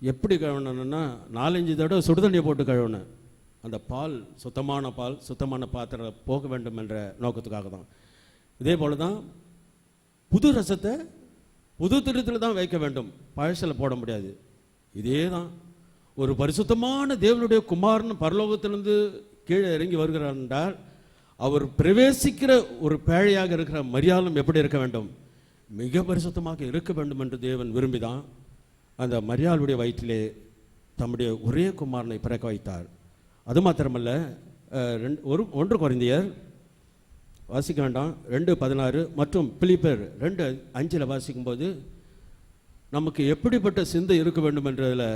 எப்படி கழுவணுன்னா 4-5 தடவை சுடுதண்ணியை போட்டு கழுவணும். அந்த பால் சுத்தமான பாத்திரம் போக வேண்டும் என்ற நோக்கத்துக்காக தான். இதே போல் தான் புது ரசத்தை புது திருத்தில் தான் வைக்க வேண்டும், பழசில் போட முடியாது. இதே தான் ஒரு பரிசுத்தமான தேவனுடைய குமாரன் பரலோகத்திலிருந்து கீழே இறங்கி வருகிறார் என்றால் அவர் பிரவேசிக்கிற ஒரு பேழையாக இருக்கிற மரியாளும் எப்படி இருக்க வேண்டும்? மிக பரிசுத்தமாக இருக்க வேண்டும் என்று தேவன் விரும்பிதான் அந்த மரியாளுடைய வயிற்றிலே தம்முடைய ஒரே குமாரனை பிறக்க வைத்தார். அது மாத்திரமல்ல, 1 கொரிந்தியர் வாசிக்க வேண்டாம், 2:16 மற்றும் பிலிப்பியர் 2:5 வாசிக்கும்போது நமக்கு எப்படிப்பட்ட சிந்தை இருக்க வேண்டும் என்றதில்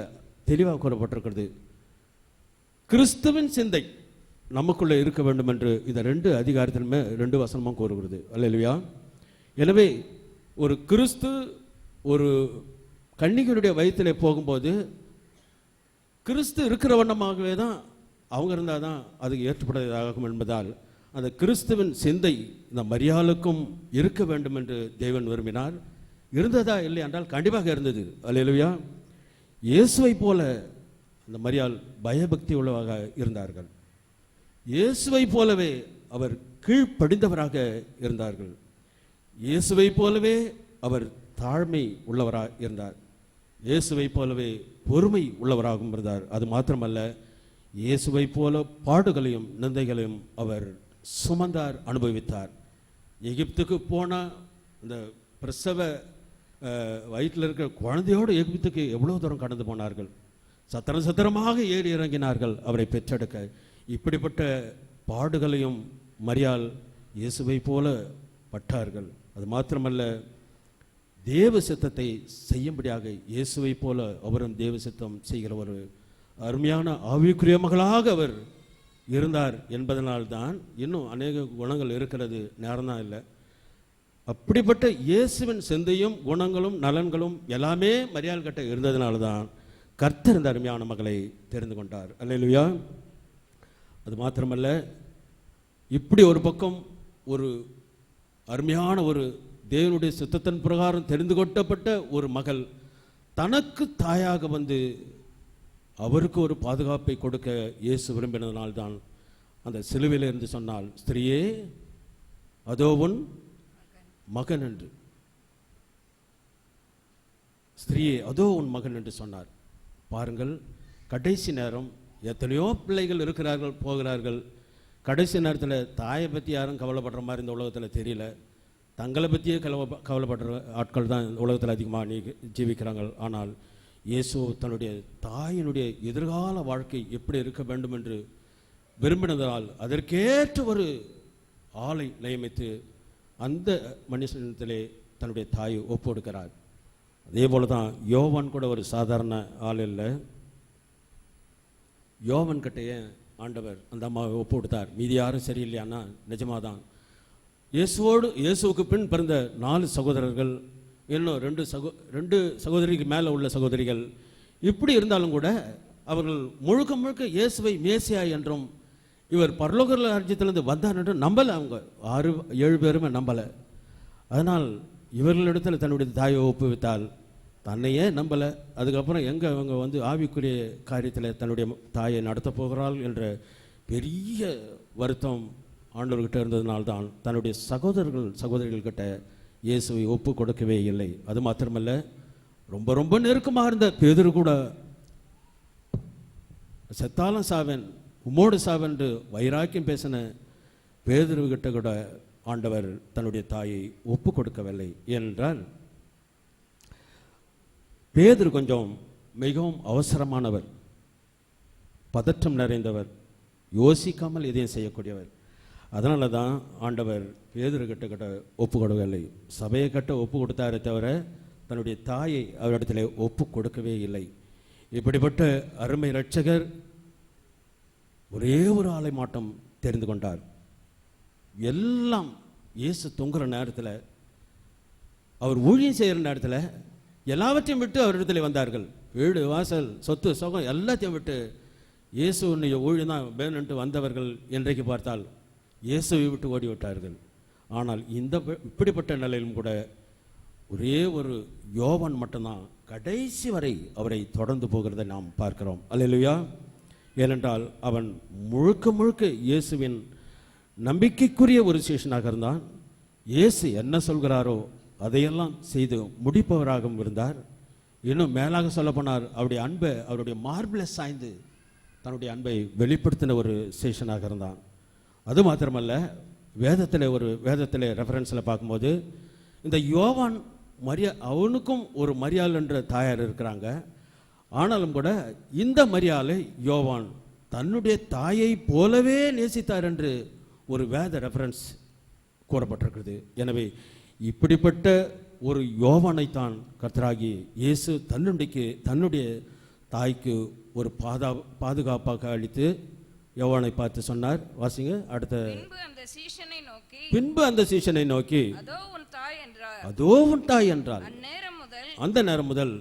தெளிவாக கூறப்பட்டிருக்கிறது. கிறிஸ்துவின் சிந்தை நமக்குள்ளே இருக்க வேண்டும் என்று இந்த 2 அதிகாரத்திலுமே 2 வசனமும் கூறுகிறது. அல்லேலூயா. எனவே ஒரு கிறிஸ்து ஒரு கன்னிகளுடைய வயிற்றிலே போகும்போது கிறிஸ்து இருக்கிற வண்ணமாகவே தான் அவங்க இருந்தால் தான் அதுக்கு ஏற்றுப்படதாகும் என்பதால் அந்த கிறிஸ்துவின் சிந்தை இந்த மரியாளுக்கும் இருக்க வேண்டும் என்று தேவன் விரும்பினார். இருந்ததா இல்லை என்றால் கண்டிப்பாக இருந்தது. அல்லேலூயா. இயேசுவை போல அந்த மரியாள் பயபக்தி உள்ளவராக இருந்தார்கள். இயேசுவை போலவே அவர் கீழ்ப்படிந்தவராக இருந்தார்கள். இயேசுவை போலவே அவர் தாழ்மை உள்ளவராக இருந்தார். இயேசுவை போலவே பொறுமை உள்ளவராகவும் இருந்தார். அது மாத்திரமல்ல, இயேசுவை போல பாடுகளையும் நிந்தைகளையும் அவர் சுமந்தார், அனுபவித்தார். எகிப்துக்கு போனால் இந்த பிரசவ வயிற்றில் இருக்கிற குழந்தையோடு எகிப்துக்கு எவ்வளோ தூரம் கடந்து போனார்கள். சத்திரமாக ஏறி இறங்கினார்கள் அவரை பெற்றெடுக்க. இப்படிப்பட்ட பாடுகளையும் மரியாள் இயேசுவை போல பட்டார்கள். அது மாத்திரமல்ல, தேவ சித்தத்தை செய்யும்படியாக இயேசுவை போல அவரும் தேவ சித்தம் செய்கிற ஒரு அருமையான ஆவிக்குரிய மகளாக அவர் இருந்தார் என்பதனால்தான் இன்னும் அநேக குணங்கள் இருக்கிறது, நேரம்தான் இல்லை. அப்படிப்பட்ட இயேசுவின் சிந்தையும் குணங்களும் நலன்களும் எல்லாமே மரியாள் கிட்ட இருந்ததுனால்தான் கர்த்தர் இந்த அருமையான மகளை தெரிந்து கொண்டார். அல்லேலூயா. அது மாத்திரமல்ல, இப்படி ஒரு பக்கம் ஒரு அருமையான ஒரு தேவனுடைய சித்தத்தின் பிரகாரம் தெரிந்து கொள்ளப்பட்ட ஒரு மகள் தனக்கு தாயாக வந்து அவருக்கு ஒரு பாதுகாப்பை கொடுக்க இயேசு விரும்பினதனால்தான் அந்த சிலுவையில் இருந்து சொன்னால், ஸ்திரியே அதோ உன் மகன் என்று, ஸ்திரியே அதோ உன் மகன் என்று சொன்னார். பாருங்கள், கடைசி நேரம் எத்தனையோ பிள்ளைகள் இருக்கிறார்கள், போகிறார்கள். கடைசி நேரத்தில் தாயை பற்றி யாரும் கவலைப்படுற மாதிரி இந்த உலகத்தில் தெரியல. தங்களை பற்றியே கவலைப்படுற ஆட்கள் தான் இந்த உலகத்தில் அதிகமாக ஜீவிக்கிறாங்க. ஆனால் இயேசு தன்னுடைய தாயினுடைய எதிர்கால வாழ்க்கை எப்படி இருக்க வேண்டும் என்று விரும்பினதால் அதற்கேற்ற ஒரு ஆளை நியமித்து அந்த மனுஷனத்திலே தன்னுடைய தாயை ஒப்பு கொடுக்கிறார். அதே போல தான் யோவான் கூட ஒரு சாதாரண ஆள் இல்லை. யோவான் கிட்டையே ஆண்டவர் அந்த அம்மாவை ஒப்பு கொடுத்தார். மீதி யாரும் சரியில்லையானா நிஜமாக தான். இயேசுவுக்கு பின் பிறந்த 4 சகோதரர்கள், இன்னும் 2 சகோதரிக்கு மேலே உள்ள சகோதரிகள், இப்படி இருந்தாலும் கூட அவர்கள் முழுக்க முழுக்க இயேசுவை மேசியா என்றும் இவர் பரலோக ராஜ்யத்திலிருந்து வந்தார் என்றும் நம்பலை. அவங்க 6-7 பேருமே நம்பலை. அதனால் இவர்களிடத்தில் தன்னுடைய தாயை ஒப்புவித்தால் தன்னையே நம்பலை. அதுக்கப்புறம் எங்கே அவங்க வந்து ஆவிக்குரிய காரியத்தில் தன்னுடைய தாயை நடத்த போகிறாள் என்ற பெரிய வருத்தம் ஆண்டவர்கிட்ட இருந்ததுனால்தான் தன்னுடைய சகோதரிகள்கிட்ட இயேசுவை ஒப்பு கொடுக்கவே இல்லை. அது மாத்திரமல்ல, ரொம்ப ரொம்ப நெருக்கமாக இருந்த பேதுரு கூட செத்தாலும் சாவேன், உம்மோடு சாவென்று வைராக்கியம் பேசின பேதுருகிட்ட கூட ஆண்டவர் தன்னுடைய தாயை ஒப்பு கொடுக்கவில்லை. ஏனென்றால் பேதுரு கொஞ்சம் மிகவும் அவசரமானவர், பதற்றம் நிறைந்தவர், யோசிக்காமல் எதையும் செய்யக்கூடியவர். அதனால தான் ஆண்டவர் பேதுரு கிட்ட ஒப்பு கொடுக்கவில்லை. சபையை கட்ட ஒப்பு கொடுத்தாரே தவிர தன்னுடைய தாயை அவரிடத்தில் ஒப்பு கொடுக்கவே இல்லை. இப்படிப்பட்ட அருமை இரட்சகர் ஒரே ஒரு ஆளை மாட்டம் தெரிந்து கொண்டார். எல்லாம் இயேசு தொங்குற நேரத்தில், அவர் ஊழியம் செய்கிற நேரத்தில் எல்லாவற்றையும் விட்டு அவரிடத்தில் வந்தார்கள். வீடு வாசல் சொத்து சுகம் எல்லாத்தையும் விட்டு இயேசுடைய ஊழியம் தான் வேணுன்ட்டு வந்தவர்கள் என்றைக்கு பார்த்தால் இயேசுவை விட்டு ஓடிவிட்டார்கள். ஆனால் இப்படிப்பட்ட நிலையிலும் கூட ஒரே ஒரு யோவான் மட்டும்தான் கடைசி வரை அவரை தொடர்ந்து போகிறதை நாம் பார்க்கிறோம். அல்லேலூயா. ஏனென்றால் அவன் முழுக்க முழுக்க இயேசுவின் நம்பிக்கைக்குரிய ஒரு சீஷனாக இருந்தான். இயேசு என்ன சொல்கிறாரோ அதையெல்லாம் செய்து முடிப்பவராகவும் இருந்தார். இன்னும் மேலாக சொல்லப்போனார், அவருடைய அன்பை அவருடைய மார்பில் சாய்ந்து தன்னுடைய அன்பை வெளிப்படுத்தின ஒரு சீஷனாக இருந்தான். அது மாத்திரமல்ல, வேதத்தில் ரெஃபரன்ஸில் பார்க்கும்போது இந்த யோவான் அவனுக்கும் ஒரு மரியாள் என்ற தாயார் இருக்கிறாங்க. ஆனாலும் கூட இந்த மரியாளை யோவான் தன்னுடைய தாயை போலவே நேசித்தார் என்று ஒரு வேத ரெஃபரன்ஸ் கூறப்பட்டிருக்கிறது. எனவே இப்படிப்பட்ட ஒரு யோவானைத்தான் கர்த்தராகி இயேசு தன்னுடைய தாய்க்கு ஒரு பாதுகாப்பாக அளித்து யோவானை பார்த்து சொன்னார். வாசிங்க அடுத்த. பின்பு அந்த சீஷனை நோக்கி அதோ உன் தாய் என்றார். அந்த நேரம் முதல்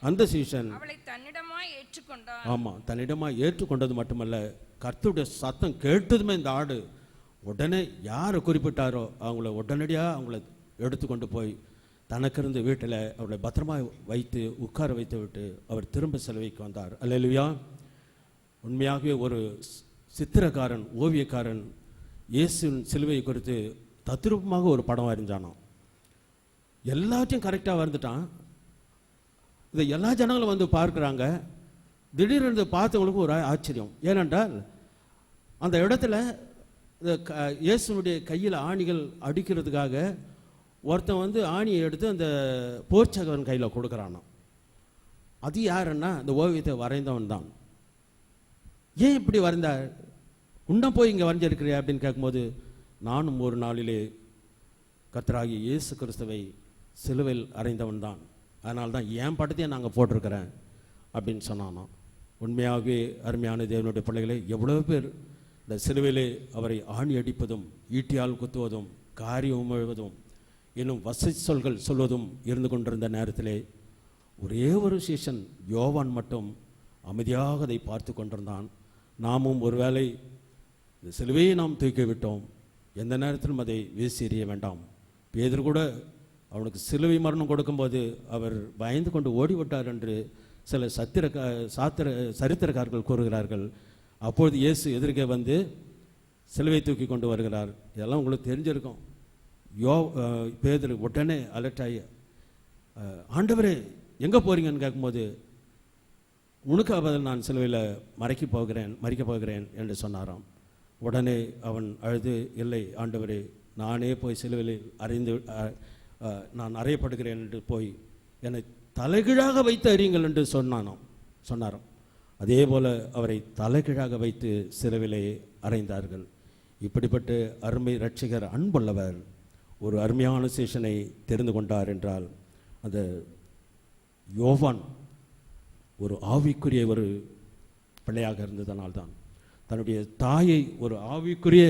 அந்த சீஷன் அவளை தன்னிடமாய் ஏற்றுக்கொண்டான். ஆமா, தன்னிடமாய் ஏற்றுக்கொண்டது மட்டுமல்ல, கர்த்தருடைய சத்தம் கேட்டதுமே இந்த ஆடு உடனே யாரை குறிப்பிட்டாரோ அவங்கள உடனடியாக அவங்கள எடுத்துக்கொண்டு போய் தனக்கிருந்த வீட்டில் அவளை பத்திரமாக வைத்து உட்கார வைத்து விட்டு அவர் திரும்ப சிலுவைக்கு வந்தார். அல்லேலூயா. உண்மையாகவே ஒரு சித்திரக்காரன், ஓவியக்காரன் இயேசுவின் சிலுவை குறித்து தத்ரூபமாக ஒரு படம் வரைஞ்சானான். எல்லாத்தையும் கரெக்டாக வரைஞ்சிட்டான். இதை எல்லா ஜனங்களும் வந்து பார்க்குறாங்க. திடீர்னு பார்த்தவங்களுக்கு ஒரு ஆச்சரியம். ஏனென்றால் அந்த இடத்துல இயேசுனுடைய கையில் ஆணிகள் அடிக்கிறதுக்காக ஒருத்தன் வந்து ஆணியை எடுத்து அந்த போர்ச்சகவன் கையில் கொடுக்குறானான். அது யாருன்னா அந்த ஓவியத்தை வரைந்தவன் தான். ஏன் இப்படி வரைந்தார்? உன்ன போய் இங்கே வரைஞ்சிருக்கிறியா அப்படின்னு கேட்கும்போது, நானும் ஒரு நாளிலே கர்த்தராகி இயேசு கிறிஸ்துவை சிலுவையில் அறைந்தவன் தான், அதனால தான் என் படத்தையே நாங்கள் போட்டிருக்கிறேன் அப்படின்னு சொன்னானோ. உண்மையாகவே அருமையான தேவனுடைய பிள்ளைகளே, எவ்வளோ பேர் இந்த சிலுவையிலே அவரை ஆணி அடிப்பதும் ஈட்டியால் குத்துவதும் காரியம் எழுவதும் இன்னும் வசை சொல்வதும் இருந்து கொண்டிருந்த நேரத்திலே ஒரே ஒரு சீஷன் யோவான் மட்டும் அமைதியாக அதை பார்த்து கொண்டிருந்தான். நாமும் ஒருவேளை இந்த சிலுவையை நாம் தூக்கி விட்டோம், எந்த நேரத்திலும் அதை வீசி எறிய வேண்டாம். பேதுரு கூட அவனுக்கு சிலுவை மரணம் கொடுக்கும்போது அவர் பயந்து கொண்டு ஓடிவிட்டார் என்று சில சரித்திரக்காரர்கள் கூறுகிறார்கள். அப்பொழுது இயேசு எதிர்க்கே வந்து சிலுவை தூக்கி கொண்டு வருகிறார். இதெல்லாம் உங்களுக்கு தெரிஞ்சிருக்கும். பேதுரு உடனே அலர்ட் ஆகி, ஆண்டவரே எங்கே போகிறீங்கன்னு கேட்கும்போது, உனக்கு பதில் நான் சிலுவையில் மறிக்க போகிறேன் என்று சொன்னாராம். உடனே அவன் அழுது, இல்லை ஆண்டவரே, நானே போய் சிலுவையில் நான் அறையப்படுகிறேன் என்று போய் என்னை தலைகீழாக வைத்து அறியுங்கள் என்று சொன்னாராம். அதே போல் அவரை தலைகீழாக வைத்து சிலுவையிலே அறைந்தார்கள். இப்படிப்பட்ட அருமை இரட்சகர் அன்புள்ளவர் ஒரு அருமையான சீஷனை தெரிந்து கொண்டார் என்றால் அந்த யோவான் ஒரு ஆவிக்குரிய ஒரு பிள்ளையாக இருந்ததனால்தான் தன்னுடைய தாயை ஒரு ஆவிக்குரிய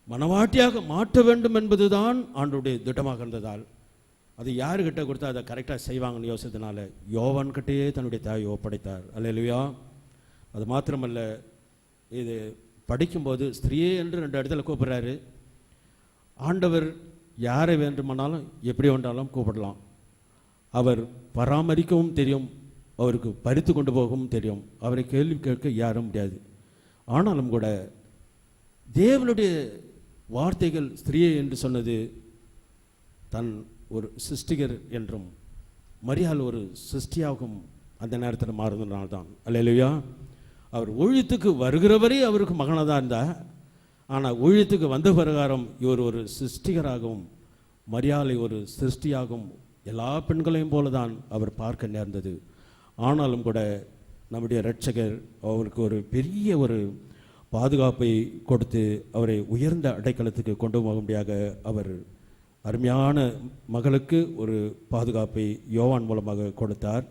மனவாட்டியாக மாற்ற வேண்டும் என்பதுதான் ஆண்டவருடைய திட்டமாக இருந்ததால் அது யாருக்கிட்ட கொடுத்தா அதை கரெக்டாக செய்வாங்கன்னு யோசித்தனால யோவான்கிட்டயே தன்னுடைய தாயை ஒப்படைத்தார். அல்லேலூயா. அது மாத்திரமல்ல, இது படிக்கும்போது ஸ்திரீயே என்று 2 இடத்துல கூப்பிடுறாரு. ஆண்டவர் யாரை வேண்டுமானாலும் எப்படி வேண்டாலும் கூப்பிடலாம். அவர் பராமரிக்கவும் தெரியும், அவருக்கு பறித்து கொண்டு போகவும் தெரியும், அவரை கேள்வி கேட்க யாரும் முடியாது. ஆனாலும் கூட தேவனுடைய வார்த்தைகள் ஸ்திரீயே என்று சொன்னது தன் ஒரு சிருஷ்டிகர் என்றும் மரியாள் ஒரு சிருஷ்டியாகவும் அந்த நேரத்தில் மாறுதனால்தான். அல்லேலூயா. அவர் ஊழியத்துக்கு வருகிறவரே அவருக்கு மகனாக தான் இருந்தார். ஆனால் ஊழியத்துக்கு வந்த பிரகாரம் இவர் ஒரு சிருஷ்டிகராகவும் மரியாளை ஒரு சிருஷ்டியாகவும் எல்லா பெண்களையும் போல தான் அவர் பார்க்க நேர்ந்தது. ஆனாலும் கூட நம்முடைய இரட்சகர் அவருக்கு ஒரு பெரிய ஒரு பாதுகாப்பை கொடுத்து அவரை உயர்ந்த அடைக்கலத்துக்கு கொண்டு போகும்படியாக அவர் அருமையான மகளுக்கு ஒரு பாதுகாப்பை யோவான் மூலமாக கொடுத்தார்.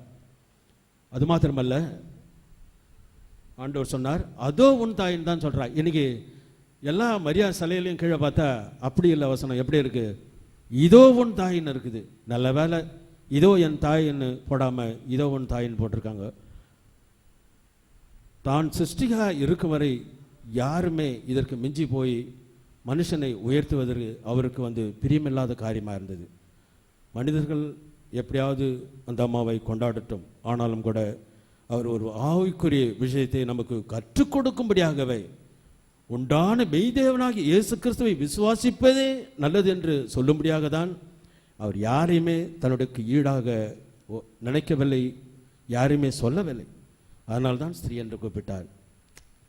அது மாத்திரமல்ல, ஆண்டவர் சொன்னார், அதோ உன் தாயின்னு தான் சொல்கிறார். இன்னைக்கு எல்லா மரியா சிலையிலையும் கீழே பார்த்தா அப்படி இல்லை வசனம். எப்படி இருக்கு? இதோ உன் தாயின்னு இருக்குது. நல்ல வேலை இதோ என் தாயின்னு போடாமல் இதோ உன் தாயின்னு போட்டிருக்காங்க. தான் சிருஷ்டிகா இருக்கும் வரை யாருமே இதற்கு மிஞ்சி போய் மனுஷனை உயர்த்துவதற்கு அவருக்கு பிரியமில்லாத காரியமாக இருந்தது. மனிதர்கள் எப்படியாவது அந்த அம்மாவை கொண்டாடட்டும், ஆனாலும் கூட அவர் ஒரு ஆவிக்குரிய விஷயத்தை நமக்கு கற்றுக் கொடுக்கும்படியாகவே உண்டான மெய்தேவனாகி இயேசு கிறிஸ்துவை விசுவாசிப்பதே நல்லது என்று சொல்லும்படியாக தான் அவர் யாரையுமே தன்னுடைய ஈடாக நினைக்கவில்லை, யாரையுமே சொல்லவில்லை. அதனால்தான் ஸ்திரீ என்று கூப்பிட்டார்.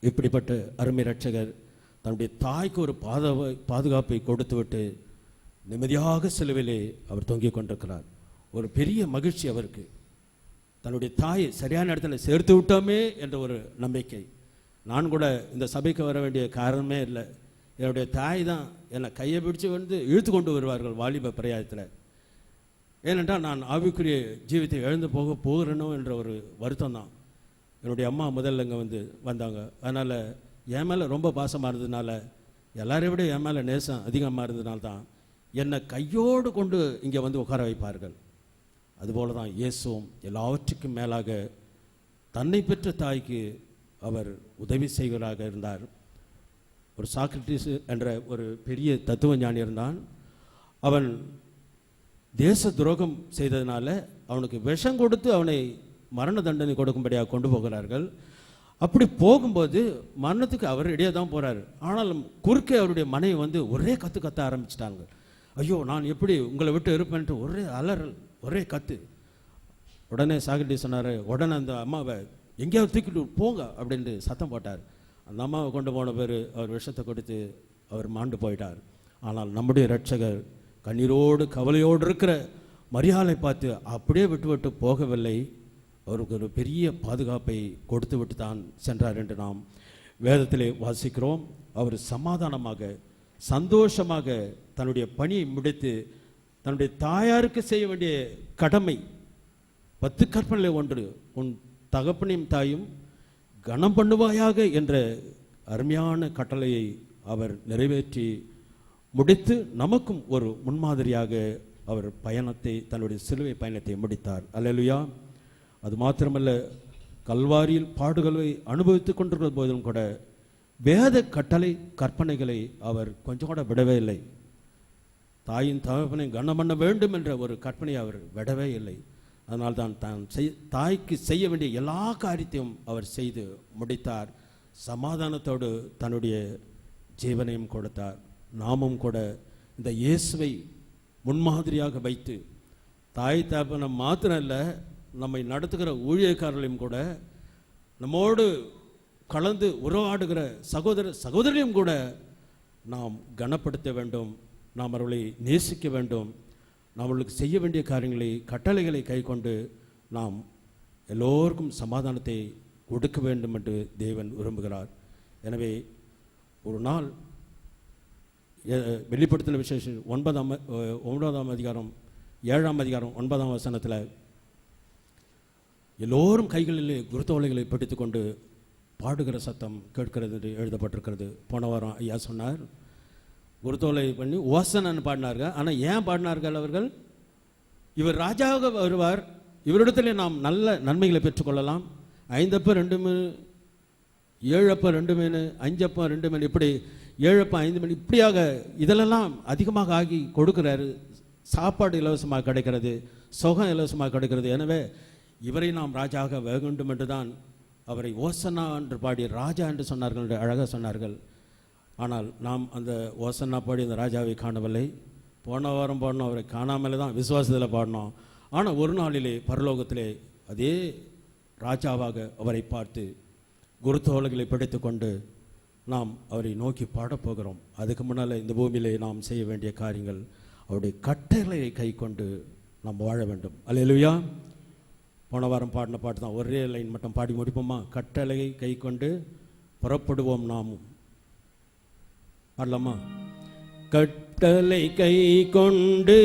இப்படிப்பட்ட அருமை ரட்சகர் தன்னுடைய தாய்க்கு ஒரு பாதுகாப்பை கொடுத்துவிட்டு நிம்மதியாக சிலுவிலே அவர் தொங்கிக் கொண்டிருக்கிறார். ஒரு பெரிய மகிழ்ச்சி அவருக்கு, தன்னுடைய தாயை சரியான இடத்துல சேர்த்து விட்டோமே என்ற ஒரு நம்பிக்கை. நான் கூட இந்த சபைக்கு வர வேண்டிய காரணமே இல்லை, என்னுடைய தாய் தான் என்னை கையை பிடிச்சு வந்து இழுத்து கொண்டு வருவார்கள் வாலிப பிரயாயத்தில். ஏனென்றால் நான் ஆவிக்குரிய ஜீவித்தை எழுந்து போகிறேனோ என்ற ஒரு வருத்தம் தான். என்னுடைய அம்மா முதல்ல இங்கே வந்தாங்க. அதனால் என் மேலே ரொம்ப பாசமாக இருந்ததுனால, எல்லாரையும் விட என் மேலே நேசம் அதிகமாக இருந்ததுனால தான் என்னை கையோடு கொண்டு இங்கே வந்து உட்கார வைப்பார்கள். அதுபோல தான் இயேசுவும் எல்லாவற்றுக்கும் மேலாக தன்னை பெற்ற தாய்க்கு அவர் உதவி செய்வராக இருந்தார். ஒரு சாக்ரட்டிஸ் என்ற ஒரு பெரிய தத்துவ ஞானி இருந்தான். அவன் தேச துரோகம் செய்ததுனால அவனுக்கு விஷம் கொடுத்து அவனை மரண தண்டனை கொடுக்கும்படியாக கொண்டு போகிறார்கள். அப்படி போகும்போது மரணத்துக்கு அவர் இடையே தான் போகிறார். ஆனாலும் குறுக்கே அவருடைய மனைவி ஒரே கத்த ஆரம்பிச்சிட்டாங்க. ஐயோ, நான் எப்படி உங்களை விட்டு இருப்பேன்ட்டு ஒரே அலறல், ஒரே கத்து. உடனே சாக்ரட்டிஸ் சொன்னார், உடனே அந்த அம்மாவை எங்கேயாவது தூக்கிட்டு போங்க அப்படின்ட்டு சத்தம் போட்டார். அந்த அம்மாவை கொண்டு போன பேர் அவர் விஷத்தை கொடுத்து அவர் மாண்டு போயிட்டார். ஆனால் நம்முடைய இரட்சகர் கண்ணீரோடு கவலையோடு இருக்கிற மரியாதை பார்த்து அப்படியே விட்டு போகவில்லை. அவருக்கு ஒரு பெரிய பாதுகாப்பை கொடுத்து விட்டு தான் சென்றார் என்று நாம் வேதத்திலே வாசிக்கிறோம். அவர் சமாதானமாக சந்தோஷமாக தன்னுடைய பணியை முடித்து தன்னுடைய தாயாருக்கு செய்ய வேண்டிய கடமை 10 கற்பனையிலே ஒன்று, உன் தகப்பனையும் தாயும் கனம் பண்ணுவாயாக என்ற அருமையான கட்டளையை அவர் நிறைவேற்றி முடித்து நமக்கும் ஒரு முன்மாதிரியாக அவர் தன்னுடைய சிலுவை பயணத்தை முடித்தார். அல்லேலூயா. அது மாத்திரமல்ல, கல்வாரியில் பாடுகளை அனுபவித்துக் கொண்டிருக்கிற போதிலும் கூட வேத கட்டளை கற்பனைகளை அவர் கொஞ்சம் கூட விடவே இல்லை. தாயின் தகப்பனை கனம் பண்ண வேண்டும் என்ற ஒரு கற்பனையை அவர் விடவே இல்லை. அதனால்தான் தாய்க்கு செய்ய வேண்டிய எல்லா காரியத்தையும் அவர் செய்து முடித்தார். சமாதானத்தோடு தன்னுடைய ஜீவனையும் கொடுத்தார். நாமும் கூட இந்த இயேசுவை முன்மாதிரியாக வைத்து தாய் தகப்பனை மாத்திரம் இல்லை, நம்மை நடத்துகிற ஊழியக்காரர்களையும் கூட, நம்மோடு கலந்து உறவாடுகிற சகோதரியும் கூட நாம் கனப்படுத்த வேண்டும். நாம் அவர்களை நேசிக்க வேண்டும். நம்மளுக்கு செய்ய வேண்டிய காரியங்களை கட்டளைகளை கை கொண்டு நாம் எல்லோருக்கும் சமாதானத்தை கொடுக்க வேண்டும் என்று தேவன் விரும்புகிறார். எனவே ஒரு நாள் வெளிப்படுத்தின விசேஷம் 9ஆம் அதிகாரம் 7ஆம் அதிகாரம் 9ஆம் வசனத்தில் எல்லோரும் கைகளிலே குருத்தோலைகளை பிடித்து கொண்டு பாடுகிற சத்தம் கேட்கிறது என்று எழுதப்பட்டிருக்கிறது. போன வாரம் ஐயா சொன்னார், குருத்தோலை பண்ணி ஓசனன்னு பாடினார்கள். ஆனால் ஏன் பாடினார்கள் அவர்கள்? இவர் ராஜாவாக வருவார், இவரிடத்தில் நாம் நல்ல நன்மைகளை பெற்றுக்கொள்ளலாம். 5 அப்பம் 2 மீன், 7 அப்பம் 2 மீன், 5 அப்பம் 2 மீன், இப்படி 7 அப்பம் 5 மீன், இப்படியாக இதிலெல்லாம் அதிகமாக ஆகி கொடுக்கிறாரு. சாப்பாடு இலவசமாக கிடைக்கிறது, சுகம் இலவசமாக கிடைக்கிறது. எனவே இவரை நாம் ராஜாவாக வேண்டும் என்று தான் அவரை ஓசன்னா என்று பாடி ராஜா என்று சொன்னார்கள் என்று அழகாக சொன்னார்கள். ஆனால் நாம் அந்த ஓசன்னா பாடி அந்த ராஜாவை காணவில்லை. போன வாரம் பாடினோம், அவரை காணாமலே தான் விசுவாசத்தில் பாடினோம். ஆனால் ஒரு நாளிலே பரலோகத்திலே அதே ராஜாவாக அவரை பார்த்து குருத்தோலைகளை பிடித்து கொண்டு நாம் அவரை நோக்கி பாடப்போகிறோம். அதுக்கு முன்னால் இந்த பூமியிலே நாம் செய்ய வேண்டிய காரியங்கள், அவருடைய கட்டளையை கை கொண்டு நாம் வாழ வேண்டும். அல்லேலூயா. போன வாரம் பாடின பாட்டு தான், ஒரே லைன் மட்டும் பாடி முடிப்போமா? கட்டளையை கை கொண்டு புறப்படுவோம் நாமும். பாடலாமா? கட்டளை கை கொண்டு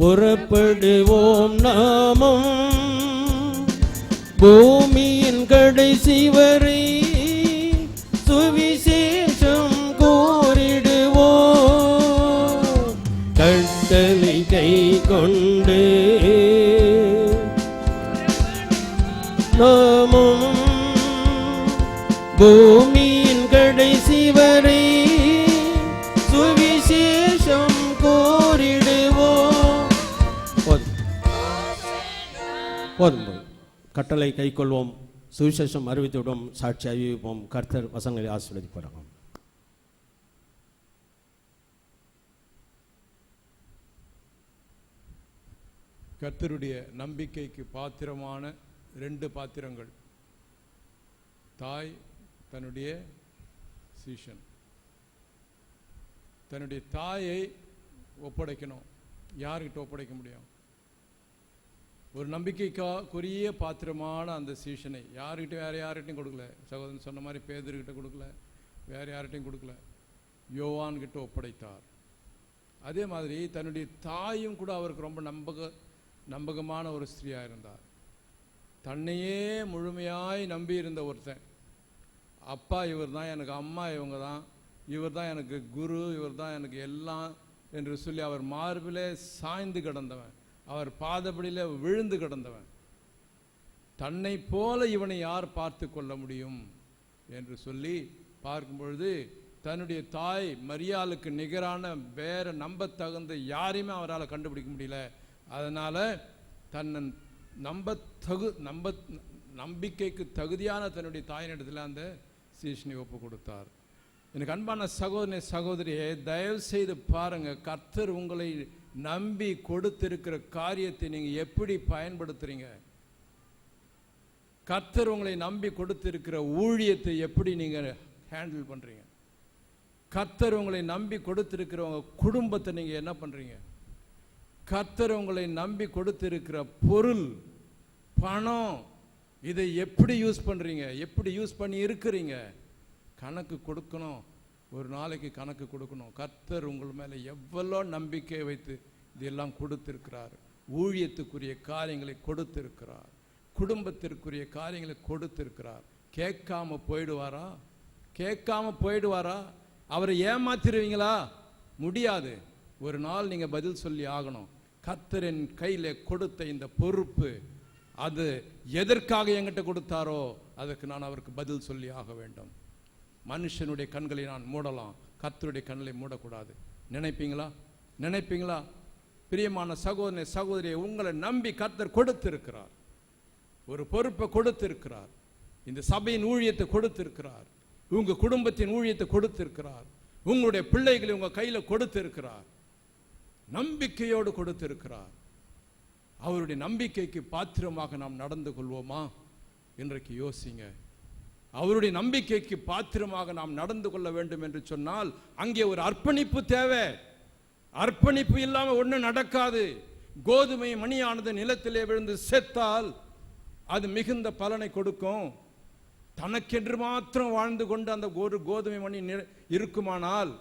புறப்படுவோம் நாமும், பூமியின் கடைசி வரை சுவிசேஷம் கூறிடுவோம். கட்டளை கை கொண்டு நாமும் பூமியின் கடைசி வரை சுவிசேஷம் கூறிடுவோம். போதும் போதும். கட்டளை கைக்கொள்வோம், சுவிசேஷம் அறிவித்துவிடும், சாட்சி அறிவிப்போம். கர்த்தர் வசனங்களை ஆசீர்வதிப்பாராக. கர்த்தருடைய நம்பிக்கைக்கு பாத்திரமான 2 பாத்திரங்கள். தாய் தன்னுடைய சீஷன். தன்னுடைய தாயை ஒப்படைக்கணும். யார்கிட்ட ஒப்படைக்க முடியும்? ஒரு நம்பிக்கைக்குரிய பாத்திரமான அந்த சீஷனை யார்கிட்ட வேறு யார்கிட்டையும் கொடுக்கல. சகோதரன் சொன்ன மாதிரி பேதுருக்கிட்ட கொடுக்கல, வேறு யார்கிட்டையும் கொடுக்கல, யோவான்கிட்ட ஒப்படைத்தார். அதே மாதிரி தன்னுடைய தாயும் கூட அவருக்கு ரொம்ப நம்பகமான ஒரு ஸ்திரீயாக இருந்தார். தன்னையே முழுமையாய் நம்பி இருந்த ஒருத்தன். அப்பா இவர் தான் எனக்கு, அம்மா இவங்க தான், இவர் தான் எனக்கு குரு, இவர் தான் எனக்கு எல்லாம் என்று சொல்லி அவர் மார்பிலே சாய்ந்து கிடந்தவன், அவர் பாதப்படியில் விழுந்து கிடந்தவன். தன்னை போல இவனை யார் பார்த்து கொள்ள முடியும் என்று சொல்லி பார்க்கும் பொழுது தன்னுடைய தாய் மரியாளுக்கு நிகரான வேற நம்பத்தகுந்த யாரையுமே அவரால் கண்டுபிடிக்க முடியல. அதனால் தன்னை நம்பிக்கைக்கு தகுதியான தன்னுடைய தாயினிடத்தில் அந்த சீஷனை ஒப்பு கொடுத்தார். எனக்கு அன்பான சகோதரனே சகோதரியே, தயவு செய்து பாருங்க, கர்த்தர் உங்களை நம்பி கொடுத்திருக்கிற காரியத்தை நீங்க எப்படி பயன்படுத்துறீங்க? கர்த்தர் உங்களை நம்பி கொடுத்திருக்கிற ஊழியத்தை எப்படி நீங்க ஹேண்டில் பண்றீங்க? கர்த்தர் உங்களை நம்பி கொடுத்திருக்கிற உங்க குடும்பத்தை நீங்க என்ன பண்றீங்க? கர்த்தர் உங்களை நம்பி கொடுத்திருக்கிற பொருள், பணம், இதை எப்படி யூஸ் பண்றீங்க? எப்படி யூஸ் பண்ணி இருக்கிறீங்க? கணக்கு கொடுக்கணும். ஒரு நாளைக்கு கணக்கு கொடுக்கணும். கர்த்தர் உங்கள் மேலே எவ்வளோ நம்பிக்கை வைத்து இதெல்லாம் கொடுத்திருக்கிறார். ஊழியத்துக்குரிய காரியங்களை கொடுத்திருக்கிறார், குடும்பத்திற்குரிய காரியங்களை கொடுத்திருக்கிறார். கேட்காம போயிடுவாரா? கேட்காம போயிடுவாரா? அவரை ஏமாத்திடுவீங்களா? முடியாது. ஒரு நாள் நீங்கள் பதில் சொல்லி ஆகணும். கர்த்தரின் கையில் கொடுத்த இந்த பொறுப்பு, அது எதற்காக என்கிட்ட கொடுத்தாரோ அதற்கு நான் அவருக்கு பதில் சொல்லி ஆக வேண்டும். மனுஷனுடைய கண்களை நான் மூடலாம், கர்த்தருடைய கண்களை மூடக்கூடாது. நினைப்பீங்களா? நினைப்பீங்களா? பிரியமான சகோதரனே சகோதரியை, உங்களை நம்பி கர்த்தர் கொடுத்திருக்கிறார். ஒரு பொறுப்பை கொடுத்திருக்கிறார். இந்த சபையின் ஊழியத்தை கொடுத்திருக்கிறார். உங்க குடும்பத்தின் ஊழியத்தை கொடுத்திருக்கிறார். உங்களுடைய பிள்ளைகளை உங்க கையில் கொடுத்திருக்கிறார். நம்பிக்கையோடு கொடுத்திருக்கிறார். அவருடைய நம்பிக்கைக்கு பாத்திரமாக நாம் நடந்து கொள்வோமா? இன்றைக்கு யோசிங்க. அவருடைய நம்பிக்கைக்கு பாத்திரமாக நாம் நடந்து கொள்ள வேண்டும் என்று சொன்னால் அங்கே ஒரு அர்ப்பணிப்பு தேவை. அர்ப்பணிப்பு இல்லாமல் ஒன்றும் நடக்காது. கோதுமை மணியானது நிலத்திலே விழுந்து செத்தால் அது மிகுந்த பலனை கொடுக்கும். தனக்கென்று மாத்திரம் வாழ்ந்து கொண்டு அந்த ஒரு கோதுமை மணி இருக்குமானால்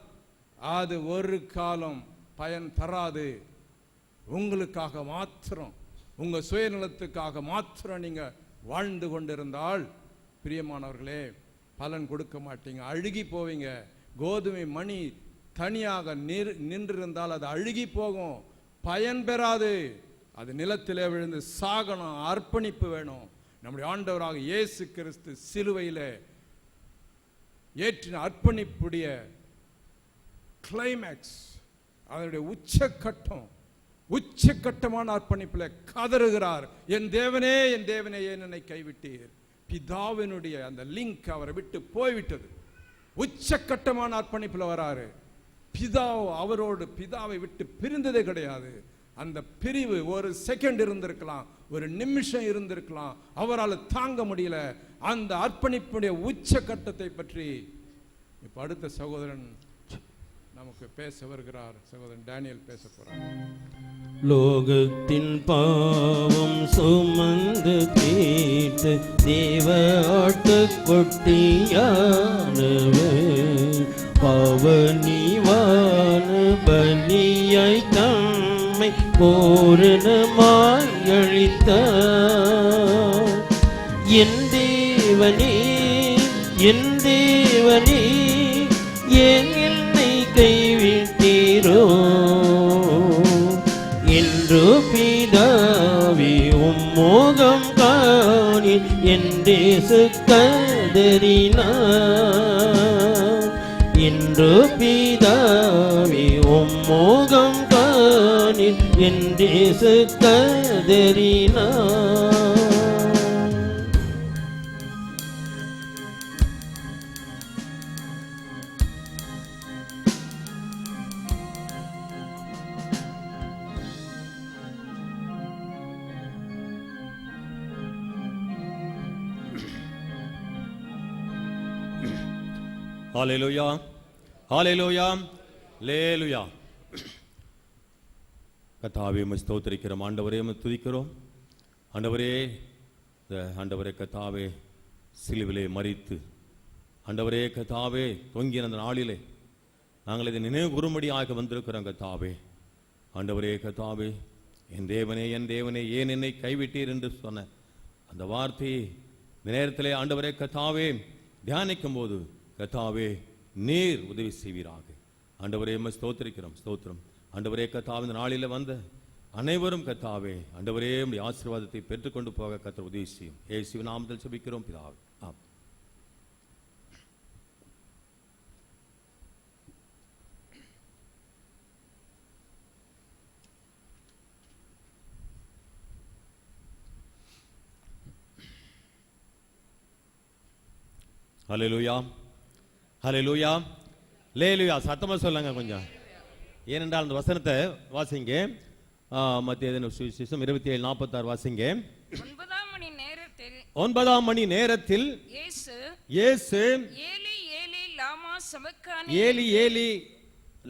அது ஒரு காலம் பயன் தராது. உங்களுக்காக மாத்திரம், உங்க சுயநலத்துக்காக மாத்திரம் நீங்க வாழ்ந்து கொண்டிருந்தால் பிரியமானவர்களே, பலன் கொடுக்க மாட்டீங்க, அழுகி போவீங்க. கோதுமை மணி தனியாக நின்றிருந்தால் அது அழுகி போகும், பயன் பெறாது. அது நிலத்திலே விழுந்து சாகணும். அர்ப்பணிப்பு வேணும். நம்முடைய ஆண்டவராக இயேசு கிறிஸ்து சிலுவையில் ஏற்றின அர்ப்பணிப்புடைய கிளைமேக்ஸ், அதனுடைய உச்சக்கட்டமான அர்ப்பணிப்பில் கதறுகிறார், என் தேவனே என் தேவனே ஏன் என்னை கைவிட்டீர்? பிதாவினுடைய அந்த லிங்க் அவரை விட்டு போய்விட்டது. உச்சக்கட்டமான அர்ப்பணிப்பில் வராரு. அவரோடு பிதாவை விட்டு பிரிந்ததே கிடையாது. அந்த பிரிவு ஒரு செகண்ட் இருந்திருக்கலாம், ஒரு நிமிஷம் இருந்திருக்கலாம், அவரால் தாங்க முடியல. அந்த அர்ப்பணிப்புடைய உச்சக்கட்டத்தை பற்றி இப்ப அடுத்த சகோதரன் நமக்கு பேச வருகிறார். சகோதரன் டேனியல் பேச போறார். லோகத்தின் பாவம் சுமந்து தீர்த்து தேவ ஆட்டுக்குட்டியானவர் பவனிவான பலியாய் தம்மை பூரணமாய் அளித்தார். என் தேவனே என் தேவனே ஏன் என்னை கைவிட்டீரோ என்று பிதாவே உம்மோகம் காணேன் என்று கதறினார். என்று பிதாவே உம்மோகம் காணேன் என்று கதறினார். ஹalleluya ஹalleluya லேலுயா. கர்த்தாவே உம்மை ஸ்தோத்திரிக்கிறோம். ஆண்டவரே உம்மை துதிக்கிறோம். ஆண்டவரே ஆண்டவரே கர்த்தாவே சிலுவிலே மரித்து ஆண்டவரே கர்த்தாவே தொங்கின அந்த நாளிலே நாங்கள் இதை நினைவு கூறும்படியாக வந்திருக்கிறோம். கர்த்தாவே ஆண்டவரே கர்த்தாவே என் தேவனே ஏன் என்னை கைவிட்டீர் என்று சொன்ன அந்த வார்த்தையை இந்த நேரத்திலே ஆண்டவரே கர்த்தாவே தியானிக்கும் போது கர்த்தாவே நீர் உதவி செய்வீராக. ஆண்டவரே உம்மை ஸ்தோத்திரிக்கிறோம். ஸ்தோத்திரம் ஆண்டவரே கர்த்தாவே இந்த நாளில் வந்த அனைவரும் கர்த்தாவே ஆண்டவரே உம்முடைய ஆசீர்வாதத்தை பெற்றுக்கொண்டு போக கர்த்தர் உதவி செய்யும். இயேசுவின் நாமத்தில் ஜெபிக்கிறோம் பிதாவே. ஆமென். ஹalleluya ஹalleluya லேலுயா. சத்தமா சொல்லுங்க கொஞ்சம். ஏனென்றால் அந்த வசனத்தை வாசிங்க. மத்திய சுவிசேஷம் 27:46 வாசிங்க. 9 மணி நேரத்தில் இயேசு ஏலி ஏலி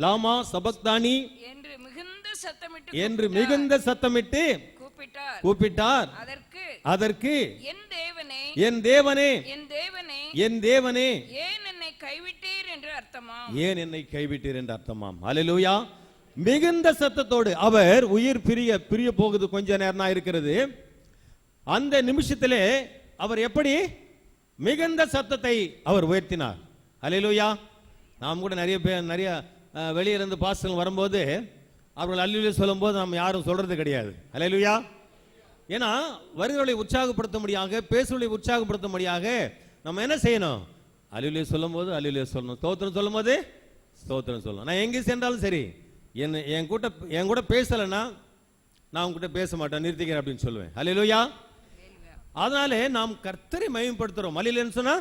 லாமா சபக்தானி என்று மிகுந்த சத்தமிட்டு கூப்பிட்டார். அதற்கு என் தேவனே ஏன் என்னை கைவிட்டீர் என்று அர்த்தமாம். ஹalleluya. மிகுந்த சத்தத்தோடு அவர் உயிர் பிரிய போகுது. கொஞ்ச நேரம் தான் இருக்கிறது. அந்த நிமிஷத்திலே அவர் எப்படி மிகுந்த சத்தத்தை அவர் உயர்த்தினார். ஹalleluya. நாம் கூட நிறைய வெளியிலிருந்து பாஸ்டர்கள் வரும்போது அவர்கள் அல்லேலூயா சொல்லும்போது நாம் யாரும் சொல்றது கிடையாது. ஹalleluya. ஏன்னா வருகிறவர்களை உற்சாகப்படுத்தும்படியாக பேசுவதை உற்சாகப்படுத்தும்படியாக நம்ம என்ன செய்யணும்? அல்லேலூயா சொல்லும்போது அல்லேலூயா சொல்லணும். ஸ்தோத்திரம் சொல்லும்போது ஸ்தோத்திரம் சொல்லணும். நான் எங்கே சென்றாலும் சரி என் கூட பேசலைன்னா நான் உங்ககிட்ட பேச மாட்டேன், நிறுத்திக்கிறேன் அப்படின்னு சொல்லுவேன். அல்லேலூயா. அதனாலே நாம் கர்த்தரை மகிமைப்படுத்துறோம். அல்லேலூயான்னு சொன்னா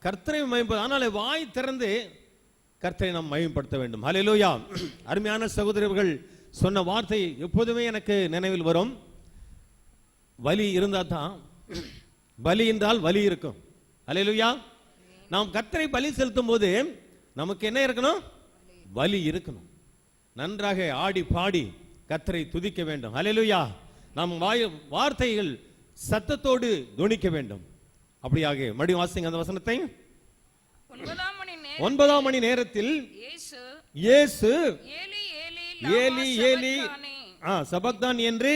கர்த்தரை மகிமைப்படுத்த. அதனாலே வாய் திறந்து கர்த்தரை நாம் மகிமைப்படுத்த வேண்டும். அல்லேலூயா. அருமையான சகோதரர்கள் சொன்ன வார்த்தை எப்போதுமே எனக்கு நினைவில் வரும். வலி இருந்தா தான் பலி என்றால் வலி இருக்கும். அல்லேலூயா. நாம் கர்த்தரை பலி செலுத்தும் போது நமக்கு என்ன இருக்கணும்? வலி இருக்கணும். நன்றாக ஆடி பாடி கர்த்தரை துதிக்க வேண்டும். அல்லேலூயா. நாம் வார்த்தைகள் சத்தத்தோடு துணிக்க வேண்டும். அப்படியாக மடி வாசிங்க அந்த வசனத்தை. 9 மணி நேரத்தில் இயேசு ஏலி ஏலி சபக்தான் என்று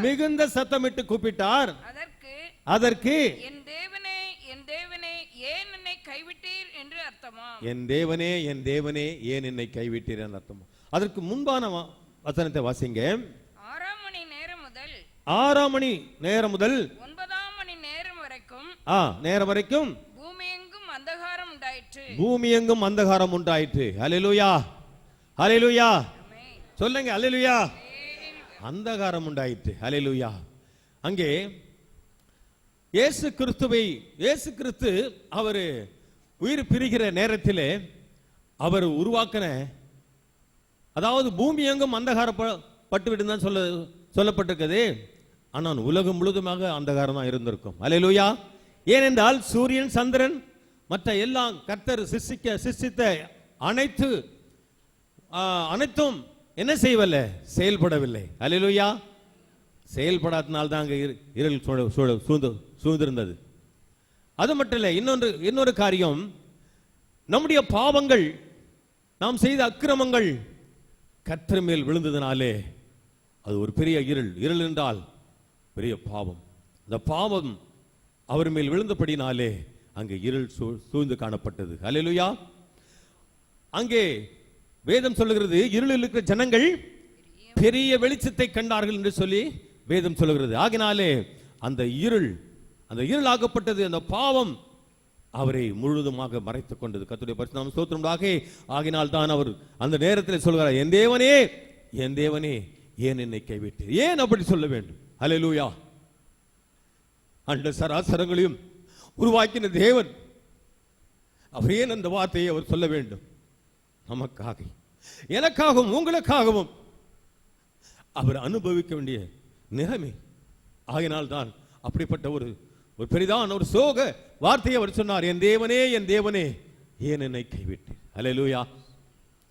மிகுந்த சத்தமிட்டு கூப்பிட்டார். அதற்கு என் தேவனே ஏன் என்னை கைவிட்டீர் என்று அர்த்தமா? என் தேவனே ஏன் என்னை கைவிட்டீர் என்று அர்த்தமா? அதற்கு முன்பான வசனத்தை வாசிங்க. 6 மணி நேரம் முதல் 9 மணி நேரம் வரைக்கும் பூமி எங்கும் அந்தகாரம் உண்டாயிற்று. ஹல்லேலூயா ஹல்லேலூயா சொல்லுங்க. ஹல்லேலூயா. அந்தகாரம் உண்டாயிற்று. ஹல்லேலூயா. அங்கே இயேசு கிறிஸ்து அவர் உயிர் பிரிகிற நேரத்திலே அவர் உருவாக்கின, அதாவது பூமி எங்கும் அந்தகாரப்பட்டு விட்டு தான் சொல்லப்பட்டிருக்குது. ஆனால் உலகம் முழுதுமாக அந்தகாரம் தான் இருந்திருக்கும். அல்லேலூயா. ஏனென்றால் சூரியன் சந்திரன் மற்ற எல்லாம் கர்த்தர் சிருஷ்டித்த அனைத்தும் என்ன செய்யவில்லை? செயல்படவில்லை. அல்லேலூயா. செயல்படாதனால் தான் அங்கே இருள் சூழ்ந்திருந்தது. அது மட்டும் இல்லை, இன்னொரு காரியம், நம்முடைய பாவங்கள், நாம் செய்த அக்கிரமங்கள் கர்த்தர் மேல் விழுந்ததினாலே அது ஒரு பெரிய இருள் என்றால் பெரிய பாவம். அந்த பாவம் அவர் மேல் விழுந்தபடினாலே அங்கே இருள் சூழ்ந்து காணப்பட்டது. அல்லேலூயா. அங்கே வேதம் சொல்லுகிறது, இருளில் இருக்கிற ஜனங்கள் பெரிய வெளிச்சத்தை கண்டார்கள் என்று சொல்லி வேதம் சொல்லுகிறது. ஆகினாலே அந்த இருள் ஆகப்பட்டது, அந்த பாவம் அவரை முழுதுமாக மறைத்துக் கொண்டது. கர்த்தருடைய பரிசுத்த நாமம் ஸ்தோத்திரமாக. ஆகினால் தான் அவர் அந்த நேரத்தில் சொல்கிறார், என் தேவனே ஏன் என்னை கைவிட்டீர்? ஏன் அப்படி சொல்ல வேண்டும்? அல்லேலூயா. அண்ட சராசரங்களையும் உருவாக்கின தேவன் அவர் ஏன் அந்த வார்த்தையை அவர் சொல்ல வேண்டும்? நமக்காக, எனக்காகவும் உங்களுக்காகவும் அவர் அனுபவிக்க வேண்டிய நிலைமை. ஆகினால் தான் அப்படிப்பட்ட ஒரு பெரிதான ஒரு சோக வார்த்தையை அவர் சொன்னார், என் தேவனே என் தேவனே ஏன் என்னை கைவிட்டீர். அல்லேலூயா.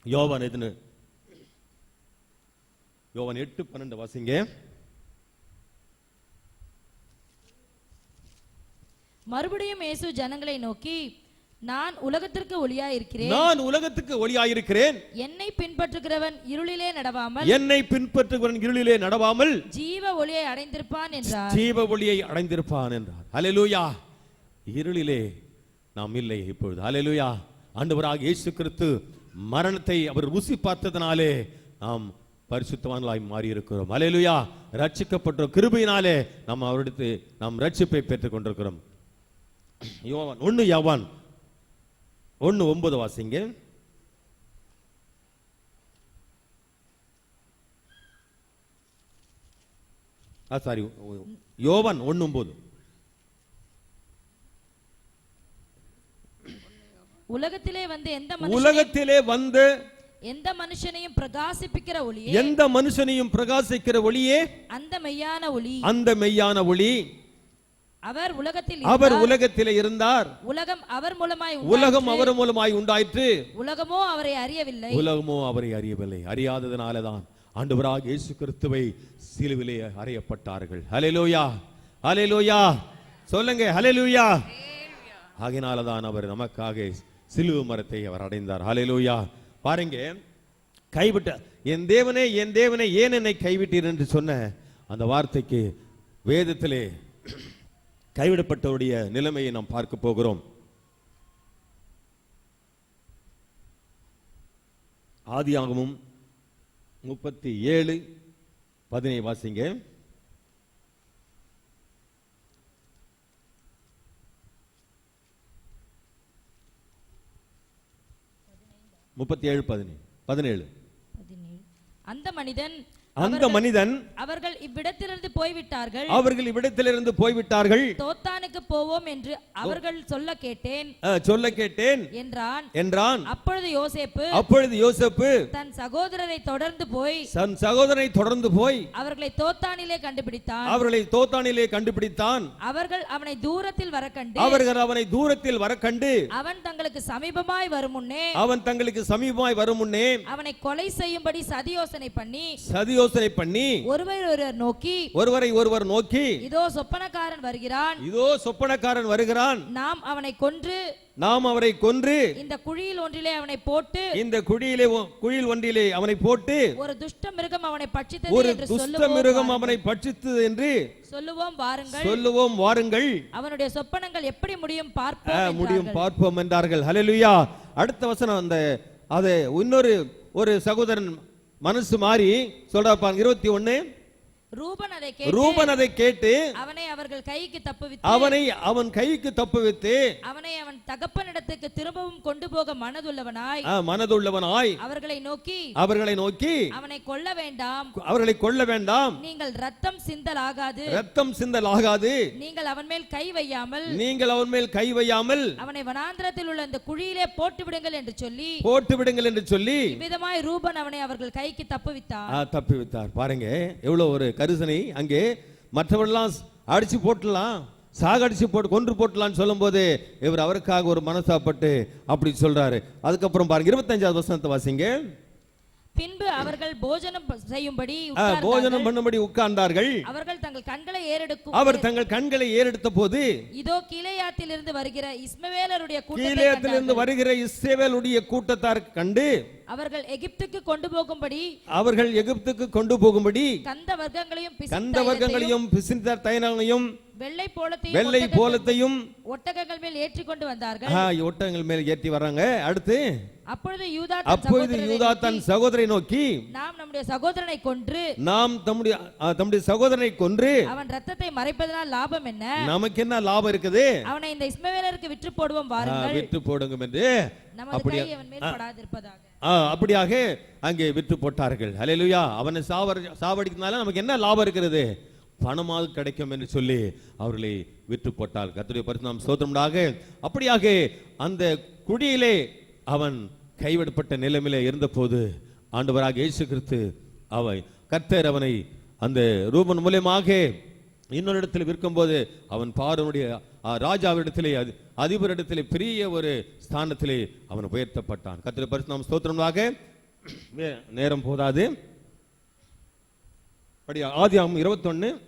யோவான் 8:12 வாசிங்க. மறுபடியும் இயேசு ஜனங்களை நோக்கி, நான் உலகத்திற்கு ஒளியாயிருக்கிறேன். நான் உலகத்துக்கு ஒளியாயிருக்கிறேன். என்னை பின்பற்றுகிறவன் இருளிலே நடவாமல் ஜீவ ஒளியை அடைந்திருப்பான் என்றார். ஜீவ ஒளியை அடைந்திருப்பான் என்றார். அல்லேலூயா. இருளிலே நாம் இல்லை இப்பொழுது. அல்லேலூயா. ஆண்டவராக இயேசு கிறிஸ்து மரணத்தை அவர் ருசி பார்த்ததினாலே நாம் பரிசுத்தவான்களாய் மாறி இருக்கிறோம். அல்லேலூயா. ரட்சிக்கப்பட்ட கிருபையினாலே நாம் அவரிடத்து நாம் ரட்சிப்பை பெற்றுக் கொண்டிருக்கிறோம். யோவான் 1:9 வாசிங்க. யோவான் 1:9. உலகத்திலே வந்து எந்த மனுஷனையும் பிரகாசிப்பிக்கிற ஒளியே அந்த மெய்யான ஒளி. அவர் உலகத்திலே இருந்தார். உலகம் அவர் மூலமாய் உண்டாயிற்று. உலகமோ அவரை அறியவில்லை. அறியாததினாலதான் ஆண்டவராகிய இயேசு கிறிஸ்துவை சிலுவிலே அறையப்பட்டார்கள். ஹல்லேலூயா. ஹல்லேலூயா. சொல்லுங்க ஹல்லேலூயா. ஆகினால்தான் அவர் நமக்காக சிலுவை மரத்தை அவர் அடைந்தார். ஹல்லேலூயா. பாருங்க, கைவிட்ட என் தேவனே ஏன் என்னை கைவிட்டீர் என்று சொன்ன அந்த வார்த்தைக்கு வேதத்திலே கைவிடப்பட்டவருடைய நிலைமையை நாம் பார்க்க போகிறோம். ஆதியாகமம் 37:10 வாசிங்க. அந்த மனிதன் அவர்கள் இவ்விடத்திலிருந்து போய்விட்டார்கள். தோத்தானுக்கு போவோம் என்று அவர்கள் சொல்ல கேட்டேன் என்றான். அப்பொழுது யோசேப்பு தன் சகோதரரை தொடர்ந்து போய் அவர்களை தோத்தானிலே கண்டுபிடித்தான். அவர்கள் அவனை தூரத்தில் வர கண்டு அவன் தங்களுக்கு சமீபமாய் வரும் முன்னே அவனை கொலை செய்யும்படி சதியோசனை பண்ணி ஒருவரை ஒருவர் நோக்கி இதோ சொப்பனக்காரன் வருகிறான். நாம் அவரை கொன்று இந்த குழியில் ஒன்றிலே அவனை போட்டு ஒரு துஷ்ட மிருகம் அவனை பட்சித்தது என்று சொல்லுவோம் வாருங்கள். அவனுடைய சொப்பனங்கள் எப்படி முடியும் பார்ப்போம் என்றார்கள். ஹல்லேலூயா. அடுத்த வசனம் அது இன்னொரு ஒரு சகோதரன் மனசு மாறி சொல்றான். 21. ரூபன் அதை கேட்டு அவனை அவன் கைக்கு தப்புவித்து அவனை அவன் தகப்பனிடத்துக்கு திரும்பவும் கொண்டு போக மனதுள்ளவனாய் அவர்களை நோக்கி அவனை கொல்ல வேண்டாம். நீங்கள் ரத்தம் சிந்தலாகாது. நீங்கள் அவன் மேல் கை வையாமல் அவனை வனாந்திரத்தில் உள்ள இந்த குழியிலே போட்டு விடுங்கள் என்று சொல்லி விதமாய் ரூபன் அவனை அவர்கள் கைக்கு தப்புவித்தார். பாருங்க, எவ்வளவு ஒரு கரிசனை. அங்கே மற்றவர்கள்லாம் அடிச்சு போட்டலாம், சாகடிச்சு போட்டு கொன்று போட்டலான்னு சொல்லும் போது இவர் அவருக்காக ஒரு மனசாப்பட்டு அப்படி சொல்றாரு. அதுக்கப்புறம் பாருங்க 25வது வசனத்தை வாசிங்க. பின்பு அவர்கள் போஜனம் பண்ணும்படி உட்கார்ந்தார்கள். அவர் தங்கள் கண்களை ஏறெடுத்த போது இதோ கீலேயாத்திலிருந்து வருகிற இஸ்மவேலருடைய கூட்டத்தார் கண்டு அவர்கள் எகிப்துக்கு கொண்டு போகும்படி கந்த வர்க்கங்களையும் பிசிந்த தைலங்களையும் வெள்ளை போலத்தையும் ஒட்டகங்கள் மேல் ஏற்றி கொண்டு வந்தார்கள். ஒட்டகங்கள் மேல் ஏற்றி வர்றாங்க. அடுத்து அப்பொழுது யூதா தன் சகோதரனை நோக்கி நாம் நம்முடைய சகோதரனை கொன்று அவன் ரத்தத்தை மறைப்பதனால் லாபம் என்ன? நமக்கு என்ன லாபம் இருக்குது? அவனை இந்த இஸ்மவேலருக்கு விற்று போடுவோம் வாருங்கள். விற்று போடுங்க என்று அப்படியாக அங்கே விற்று போட்டார்கள். ஹல்லேலூயா. அவனை சாவடிக்கிறதுனால நமக்கு என்ன லாபம் இருக்கிறது? பணமாக கிடைக்கும் என்று சொல்லி அவர்களை விற்று போட்டார். கர்த்தருடைய பரிசுத்தம் ஸ்தோத்திரமாக. அப்படியாக அந்த குடியிலே அவன் கைவிடப்பட்ட நிலைமையிலே இருந்தபோது ஆண்டவராக இயேசு கிறிஸ்து கர்த்தர் அவனை அந்த ரூபன் மூலமாக இன்னொரு இடத்துல விற்கும்போது அவன் பார்வனுடைய ராஜாவிடத்திலே அதிபரிடத்திலே பெரிய ஒரு ஸ்தானத்திலே அவன் உயர்த்தப்பட்டான். கர்த்தருடைய பரிசுத்த நாமம் ஸ்தோத்திரமாக. நேரம் போதாது. ஆதியாகமம் 21